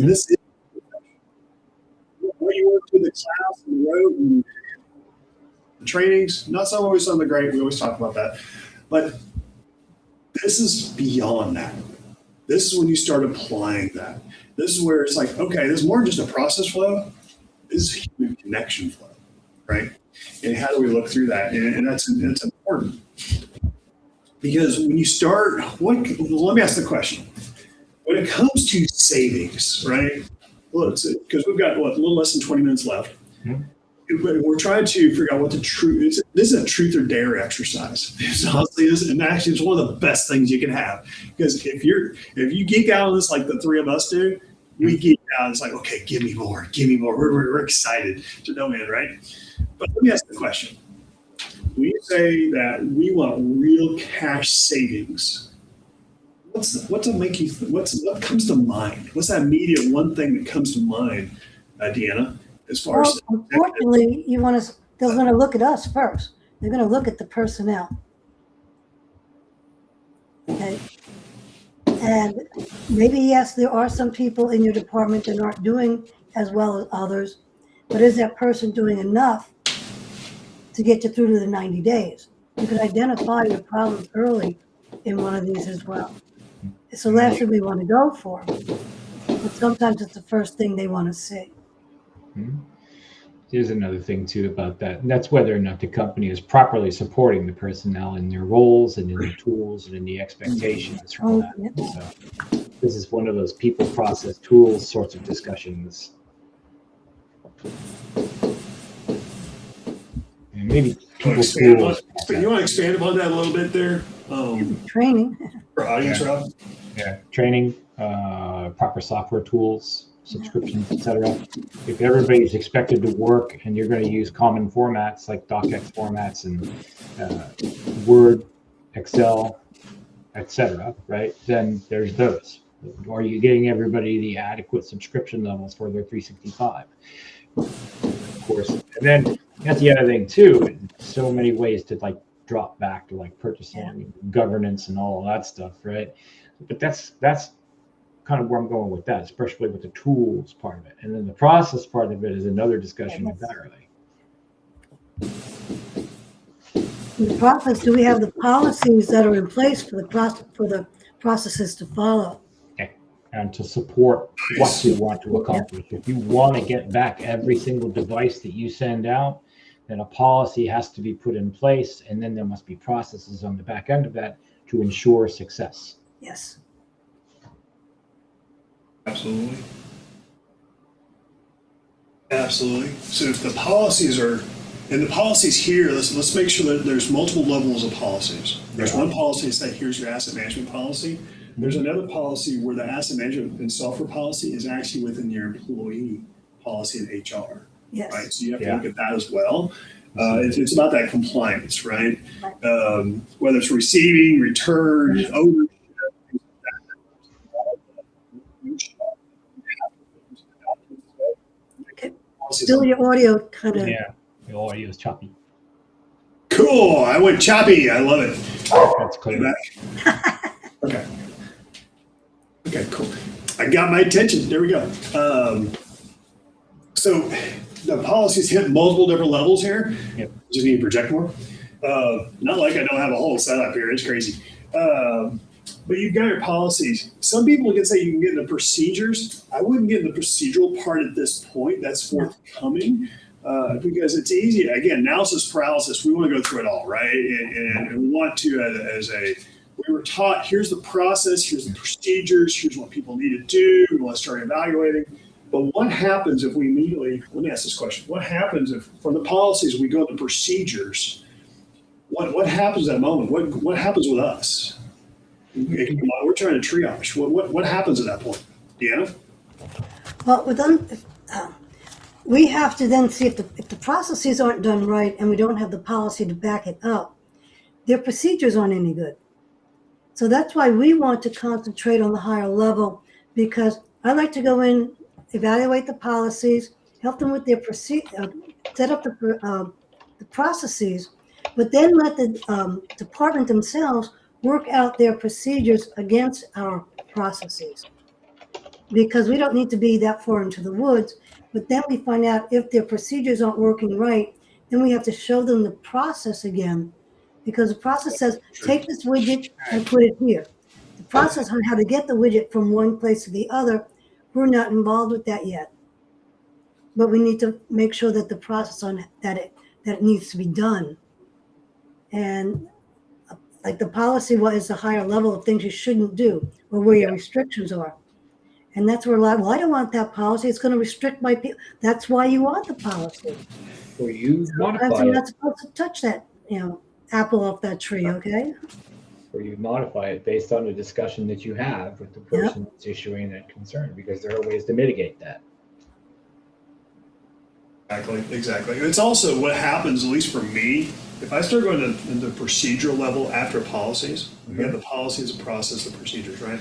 what you work through the class and the road and the trainings. Not always something great. We always talk about that, but this is beyond that. This is when you start applying that. This is where it's like, okay, this is more just a process flow. This is human connection flow, right? And how do we look through that? And that's important. Because when you start, let me ask the question. When it comes to savings, right? Because we've got, a little less than 20 minutes left. Mm-hmm. We're trying to figure out what the truth is. This is a truth or dare exercise. This honestly is, and actually it's one of the best things you can have. Because if you geek out on this like the three of us do, we geek out. It's like, okay, give me more. We're excited to know it, right? But let me ask the question. We say that we want real cash savings. What comes to mind? What's that immediate one thing that comes to mind, Deanna? As far as unfortunately, they're going to look at us first. They're going to look at the personnel. Okay. And maybe, yes, there are some people in your department that aren't doing as well as others, but is that person doing enough to get you through to the 90 days. You could identify your problems early in one of these as well. It's the last thing we want to go for, but sometimes it's the first thing they want to see. Here's another thing too about that, and that's whether or not the company is properly supporting the personnel in their roles and in the tools and in the expectations from that. Yep. So this is one of those people, process, tools sorts of discussions. And maybe people, tools. You want to expand upon that a little bit there? Training. For audience, Rob? Yeah, training, proper software tools, subscriptions, etc. If everybody's expected to work and you're going to use common formats like docx formats and Word, Excel, etc., right? Then there's those. Are you getting everybody the adequate subscription levels for their 365? Of course. And then that's the other thing too. So many ways to like drop back to like purchasing, governance, and all of that stuff, right? But that's kind of where I'm going with that, especially with the tools part of it. And then the process part of it is another discussion entirely. The process, do we have the policies that are in place for the processes to follow? And to support what you want to accomplish. If you want to get back every single device that you send out, then a policy has to be put in place, and then there must be processes on the back end of that to ensure success. Yes. Absolutely. Absolutely. So if the policies are, and the policies here, let's make sure that there's multiple levels of policies. There's one policy that says, here's your asset management policy. There's another policy where the asset management and software policy is actually within your employee policy in HR. Yes. Right. So you have to look at that as well. It's about that compliance, right? Whether it's receiving, return, ownership. Okay. Still your audio kind of. Yeah, the audio is choppy. Cool. I went choppy. I love it. That's clear. Okay. Okay, cool. I got my attention. There we go. So the policies hit multiple different levels here. Yep. Just need to project more. Not like I don't have a whole setup here. It's crazy. But you've got your policies. Some people can say you can get into procedures. I wouldn't get in the procedural part at this point. That's forthcoming. Because it's easy. Again, analysis paralysis. We want to go through it all, right? And we want to, we were taught, here's the process, here's the procedures, here's what people need to do. We want to start evaluating. But what happens if we immediately, let me ask this question. What happens if, from the policies, we go to procedures? What happens at that moment? What happens with us? We're trying to triage. What happens at that point? Deanna? Well, with them, we have to then see if the processes aren't done right and we don't have the policy to back it up, their procedures aren't any good. So that's why we want to concentrate on the higher level, because I like to go in, evaluate the policies, help them with their set up the processes, but then let the department themselves work out their procedures against our processes. Because we don't need to be that far into the woods, but then we find out if their procedures aren't working right, then we have to show them the process again. Because the process says, take this widget and put it here. The process on how to get the widget from one place to the other, we're not involved with that yet. But we need to make sure that the process on that it needs to be done. And like the policy is a higher level of things you shouldn't do, or where your restrictions are. And that's where I don't want that policy. It's going to restrict my people. That's why you want the policy. Or you modify You're it. not supposed to touch that, apple off that tree, okay? Or you modify it based on the discussion that you have with the person that's issuing that concern, because there are ways to mitigate that. Exactly. It's also what happens, at least for me, if I start going into procedural level after policies, we have the policies, the process, the procedures, right?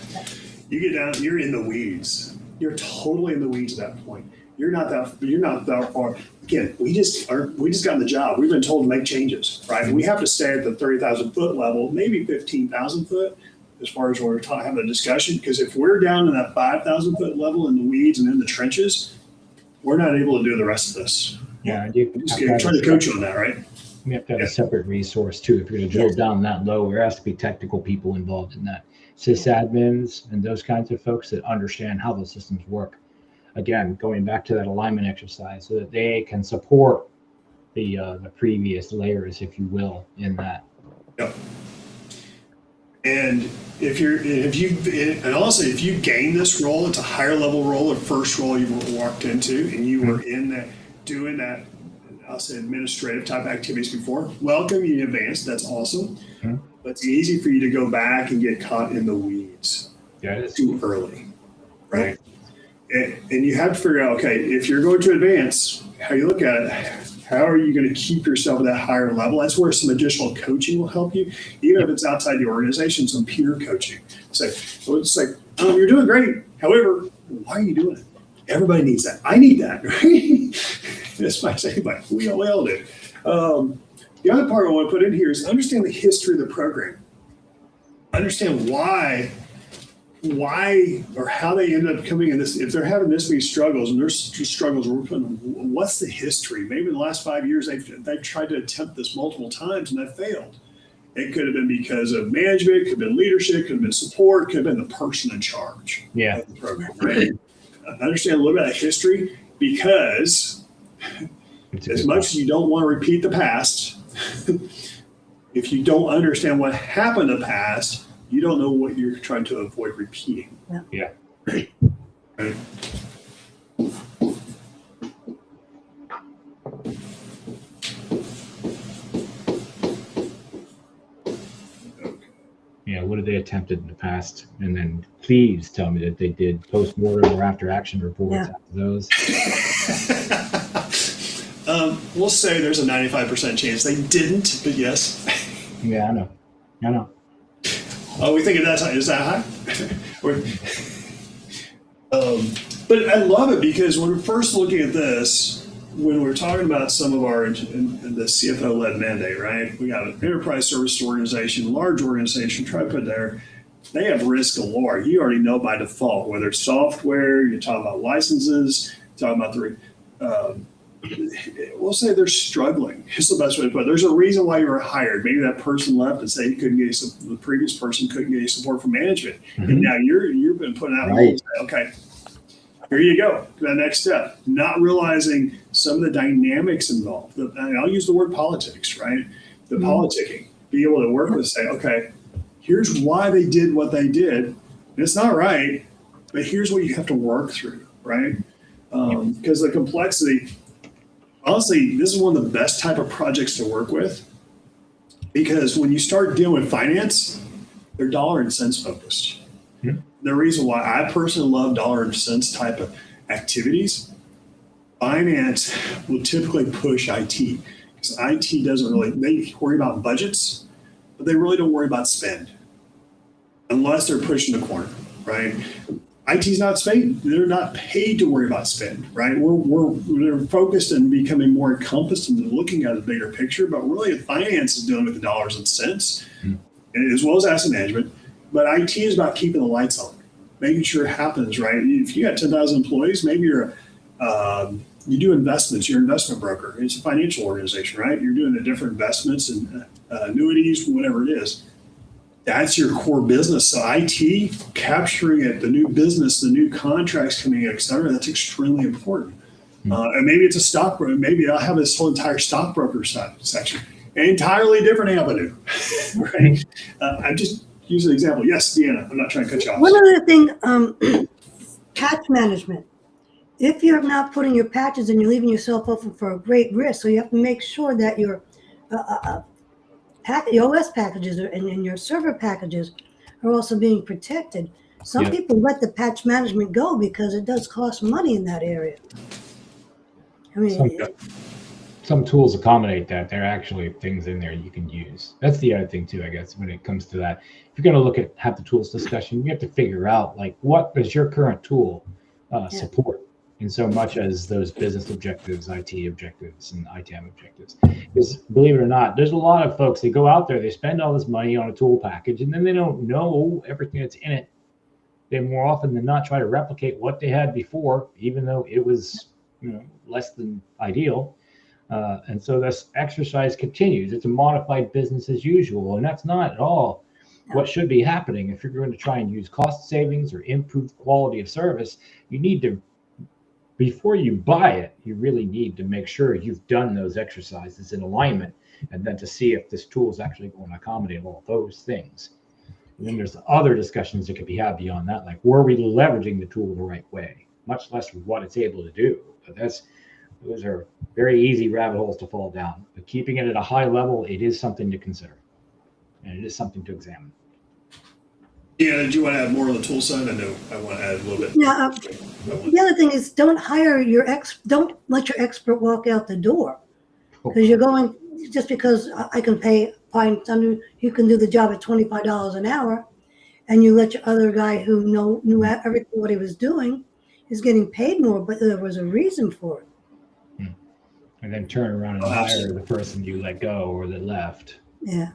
You get down, you're in the weeds. You're totally in the weeds at that point. You're not that far. Again, we just got in the job. We've been told to make changes, right? We have to stay at the 30,000 foot level, maybe 15,000 foot, as far as we're having a discussion. Because if we're down in that 5,000 foot level in the weeds and in the trenches, we're not able to do the rest of this. Yeah, I'm just trying to coach you on that, right? We have to have a separate resource too. If you're going to drill down that low, there has to be technical people involved in that. Sysadmins and those kinds of folks that understand how the systems work. Again, going back to that alignment exercise so that they can support the previous layers, if you will, in that. Yep. And if you gain this role, it's a higher level role, a first role you walked into, and you were in that doing that, I'll say administrative type activities before. Welcome, you advanced. That's awesome. Mm-hmm. But it's easy for you to go back and get caught in the weeds too early, right? And you have to figure out, okay, if you're going to advance, how you look at it, how are you going to keep yourself at that higher level? That's where some additional coaching will help you, even if it's outside the organization, some peer coaching. So it's like, you're doing great. However, why are you doing it? Everybody needs that. I need that, right? That's my saying, but we all do. The other part I want to put in here is understand the history of the program. Understand why or how they ended up coming in this. If they're having this many struggles, and there's struggles, what's the history? Maybe in the last 5 years, they've tried to attempt this multiple times and that failed. It could have been because of management, it could have been leadership, could have been support, could have been the person in charge of the program, right? Understand a little bit of history, because as much as you don't want to repeat the past, if you don't understand what happened in the past, you don't know what you're trying to avoid repeating. Yeah. Right. Yeah, what have they attempted in the past? And then please tell me that they did post-mortem or after action reports after those. We'll say there's a 95% chance they didn't, but yes. Yeah, I know. Oh, we think is that high? But I love it because when we're first looking at this, when we're talking about some of our, in the CFO-led mandate, right? We got an enterprise service organization, large organization, try to put there. They have risk galore. You already know by default, whether it's software, you're talking about licenses, you're talking about we'll say they're struggling. It's the best way to put it. There's a reason why you were hired. Maybe that person left and said he couldn't get the previous person couldn't get support from management. Mm-hmm. And now you've been putting out and say, okay, here you go. That next step. Not realizing some of the dynamics involved. I'll use the word politics, right? The politicking. Be able to work with, say, okay, here's why they did what they did. And it's not right, but here's what you have to work through, right? Because the complexity. Honestly, this is one of the best type of projects to work with, because when you start dealing with finance, they're dollar and cents focused. Mm-hmm. The reason why I personally love dollar and cents type of activities, finance will typically push IT, because IT doesn't really, they worry about budgets, but they really don't worry about spend unless they're pushing the corner, right? IT's not paid. They're not paid to worry about spend, right? We're focused on becoming more encompassed and looking at a bigger picture, but really finance is dealing with the dollars and cents, as well as asset management. But IT is about keeping the lights on, making sure it happens, right? If you got 10,000 employees, maybe you do investments, you're an investment broker. It's a financial organization, right? You're doing the different investments and annuities, whatever it is. That's your core business. So IT, capturing it, the new business, the new contracts coming in, et cetera, that's extremely important. And maybe it's a stockbroker. Maybe I'll have this whole entire stockbroker section, an entirely different avenue, right? I'm just using an example. Yes, Deanna, I'm not trying to cut you off. One other thing, patch management. If you're not putting your patches and you're leaving yourself open for a great risk, so you have to make sure that your OS packages and your server packages are also being protected. Some people let the patch management go because it does cost money in that area. I mean, some tools accommodate that. There are actually things in there you can use. That's the other thing too, I guess, when it comes to that. If you're going to have the tools discussion, you have to figure out, like, what does your current tool support in so much as those business objectives, IT objectives, and ITAM objectives. Because believe it or not, there's a lot of folks that go out there, they spend all this money on a tool package, and then they don't know everything that's in it. They more often than not try to replicate what they had before, even though it was less than ideal. And so this exercise continues. It's a modified business as usual, and that's not at all what should be happening. If you're going to try and use cost savings or improve quality of service, you need to, before you buy it, you really need to make sure you've done those exercises in alignment, and then to see if this tool is actually going to accommodate all those things. And then there's other discussions that could be had beyond that, like were we leveraging the tool the right way, much less what it's able to do. But those are very easy rabbit holes to fall down. But keeping it at a high level, it is something to consider, and it is something to examine. Yeah, did you want to add more on the tool side? I know I want to add a little bit. Yeah. The other thing is, don't let your expert walk out the door, because you're going, just because I can find someone who can do the job at $25 an hour, and you let your other guy who knew everything what he was doing is getting paid more, but there was a reason for it. And then turn around and hire the person you let go or that left. Yeah,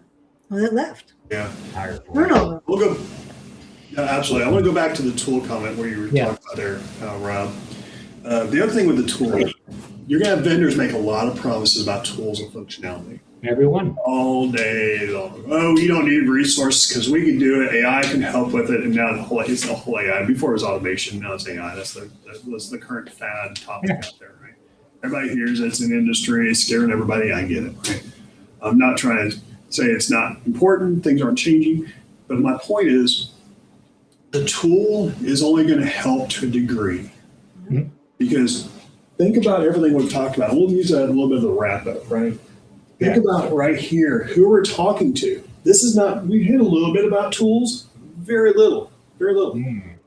well, that left. Yeah. Hire for Turnover. We'll go. Yeah, absolutely. I want to go back to the tool comment where you were talking about there, Rob. The other thing with the tool, you're going to have vendors make a lot of promises about tools and functionality. Everyone. All day long. Oh, you don't need resources because we can do it. AI can help with it. And now it's the whole AI. Before it was automation, now it's AI. That's the current fad topic out there, right? Everybody hears it's an industry. It's scaring everybody. I get it, right? I'm not trying to say it's not important. Things aren't changing. But my point is, the tool is only going to help to a degree. Mm-hmm. Because think about everything we've talked about. We'll use that a little bit of the wrap up, right? Think about right here, who we're talking to. This is not, we hit a little bit about tools, very little.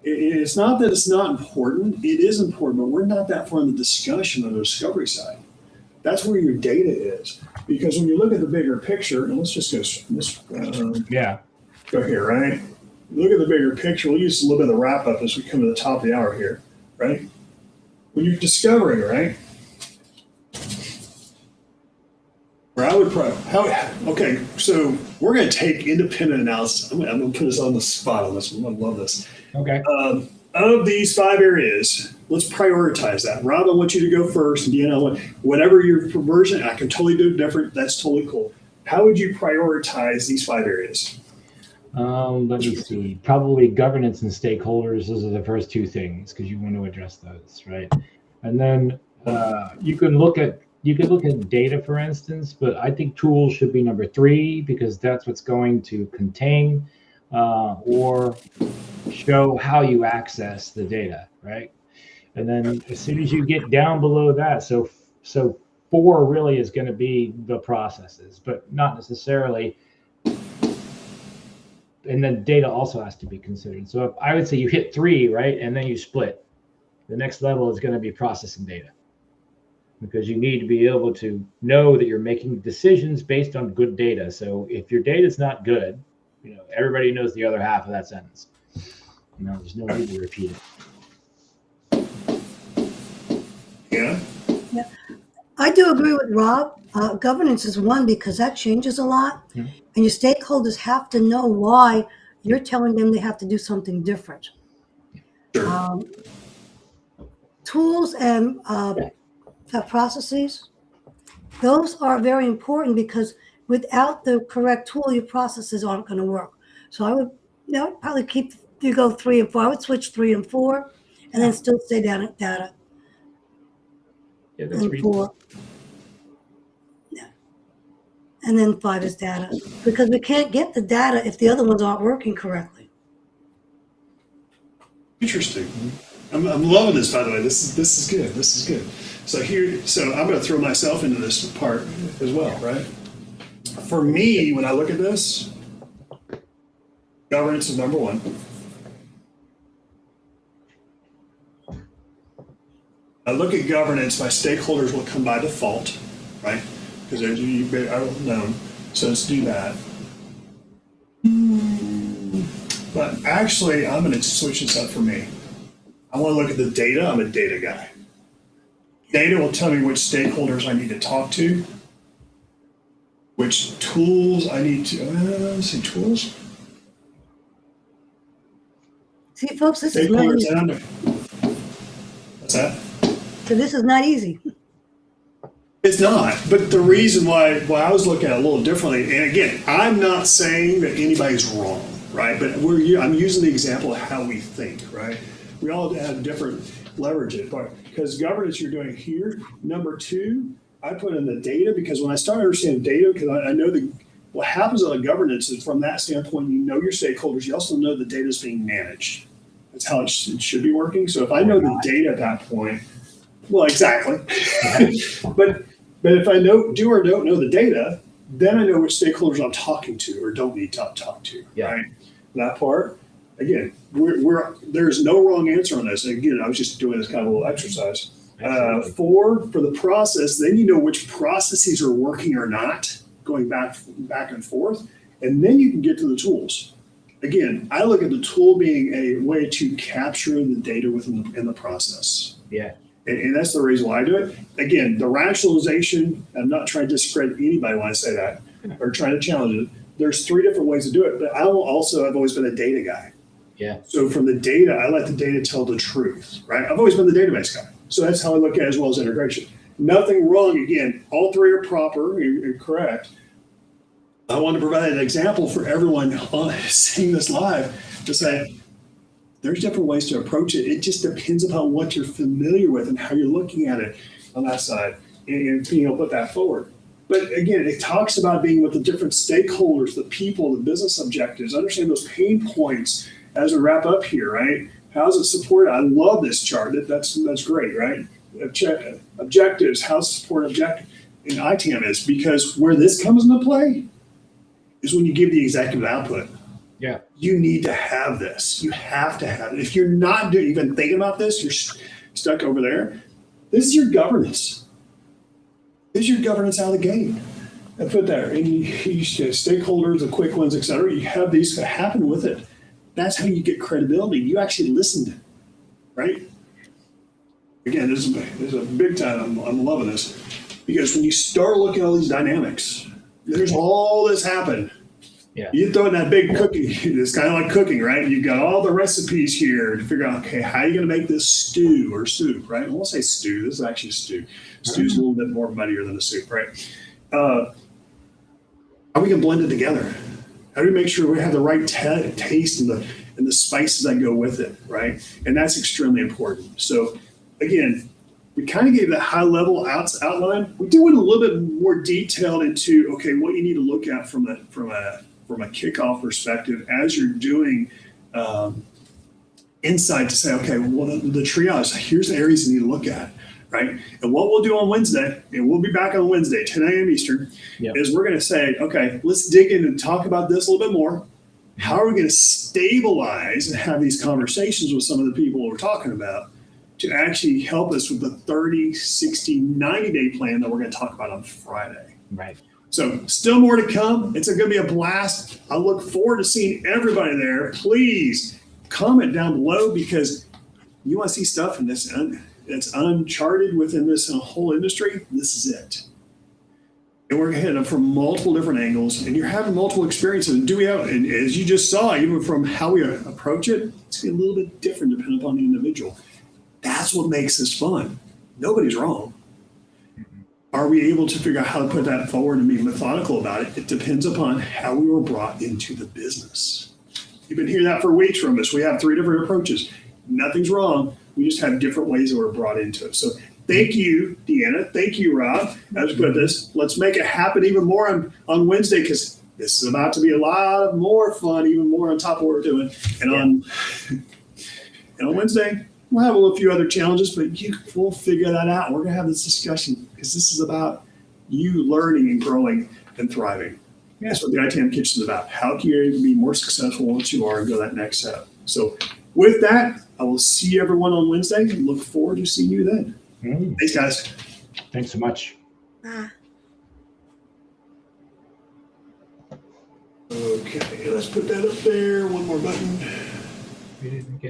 It's not that it's not important. It is important, but we're not that far in the discussion on the discovery side. That's where your data is. Because when you look at the bigger picture, and let's just go here, right? Look at the bigger picture. We'll use a little bit of the wrap up as we come to the top of the hour here, right? When you're discovering, right? Where I would okay, so we're going to take independent analysis. I'm going to put us on the spot on this one. I love this. Okay. Of these 5 areas, let's prioritize that. Rob, I want you to go first. And Deanna, whatever your version, I can totally do different. That's totally cool. How would you prioritize these 5 areas? Let me see. Probably governance and stakeholders. Those are the first 2 things because you want to address those, right? And then you can look at data, for instance, but I think tools should be number 3 because that's what's going to contain or show how you access the data, right? And then as soon as you get down below that, so 4 really is going to be the processes, but not necessarily. And then data also has to be considered. So if I would say you hit 3, right, and then you split. The next level is going to be processing data, because you need to be able to know that you're making decisions based on good data. So if your data is not good, everybody knows the other half of that sentence. There's no need to repeat it. Yeah. I do agree with Rob. Governance is one because that changes a lot, and your stakeholders have to know why you're telling them they have to do something different. Sure. Tools and processes, those are very important because without the correct tool, your processes aren't going to work. So I would probably go 3 and 4. I would switch 3 and 4, and then still stay down at data. Yeah, that's and 4. Yeah. And then 5 is data, because we can't get the data if the other ones aren't working correctly. Interesting. I'm loving this, by the way. This is good. This is good. So I'm going to throw myself into this part as well, right? For me, when I look at this, governance is number 1. I look at governance, my stakeholders will come by default, right? Because they're known. So let's do that. But actually, I'm going to switch this up for me. I want to look at the data. I'm a data guy. Data will tell me which stakeholders I need to talk to, which tools I need to, let's see, tools? See, folks, this is not easy. What's that? So this is not easy. It's not, but the reason why I was looking at it a little differently, and again, I'm not saying that anybody's wrong, right? But I'm using the example of how we think, right? We all have different leverage it, but because governance you're doing here. Number two, I put in the data because when I started understanding data, because I know what happens on a governance is from that standpoint, you know your stakeholders, you also know the data is being managed. That's how it should be working. So if I know the data at that point, well, exactly. But if I do or don't know the data, then I know which stakeholders I'm talking to or don't need to talk to. Yeah. Right. That part, again, there's no wrong answer on this. And again, I was just doing this kind of a little exercise. 4 for the process, then you know which processes are working or not, going back and forth, and then you can get to the tools. Again, I look at the tool being a way to capture the data in the process. Yeah. And that's the reason why I do it. Again, the rationalization, I'm not trying to discredit anybody when I say that or trying to challenge it. There's 3 different ways to do it, but I've always been a data guy. Yeah. So from the data, I let the data tell the truth, right? I've always been the database guy. So that's how I look at it as well as integration. Nothing wrong. Again, all 3 are proper and correct. I want to provide an example for everyone seeing this live to say, there's different ways to approach it. It just depends upon what you're familiar with and how you're looking at it on that side and being able to put that forward. But again, it talks about being with the different stakeholders, the people, the business objectives, understand those pain points as we wrap up here, right? How's it supported? I love this chart. That's great, right? Objectives, how's it support objective in ITAM is because where this comes into play is when you give the executive output. Yeah. You need to have this. You have to have it. If you're not even thinking about this, you're stuck over there. This is your governance. This is your governance out of the gate. I put there. And you stakeholders, the quick ones, et cetera, you have these happen with it. That's how you get credibility. You actually listened, right? Again, this is a big time. I'm loving this. Because when you start looking at all these dynamics, there's all this happen. Yeah. You throw in that big cookie, it's kind of like cooking, right? You've got all the recipes here to figure out, okay, how are you going to make this stew or soup, right? I won't say stew. This is actually a stew. Stew's a little bit more muddier than a soup, right? How are we going to blend it together? How do we make sure we have the right taste and the spices that go with it, right? And that's extremely important. So again, we kind of gave that high level outline. We do it a little bit more detailed into, okay, what you need to look at from a kickoff perspective as you're doing insight to say, okay, well, the triage, here's the areas you need to look at, right? And what we'll do on Wednesday, and we'll be back on Wednesday, 10 a.m. Eastern, is we're going to say, okay, let's dig in and talk about this a little bit more. How are we going to stabilize and have these conversations with some of the people we're talking about to actually help us with the 30, 60, 90-day plan that we're going to talk about on Friday. Right. So still more to come. It's going to be a blast. I look forward to seeing everybody there. Please comment down below because you want to see stuff in this that's uncharted within this whole industry. This is it. And we're hitting them from multiple different angles, and you're having multiple experiences. And and as you just saw, even from how we approach it, it's a little bit different depending upon the individual. That's what makes this fun. Nobody's wrong. Are we able to figure out how to put that forward and be methodical about it? It depends upon how we were brought into the business. You've been hearing that for weeks from us. We have 3 different approaches. Nothing's wrong. We just have different ways that we're brought into it. So thank you, Deanna. Thank you, Rob. As we put this, let's make it happen even more on Wednesday because this is about to be a lot more fun, even more on top of what we're doing. And on Wednesday, we'll have a few other challenges, but we'll figure that out. We're going to have this discussion because this is about you learning and growing and thriving. That's what the ITAM Kitchen is about. How can you be more successful once you are and go that next step? So with that, I will see everyone on Wednesday and look forward to seeing you then. Thanks, guys. Thanks so much. Okay, let's put that up there. One more button. We didn't get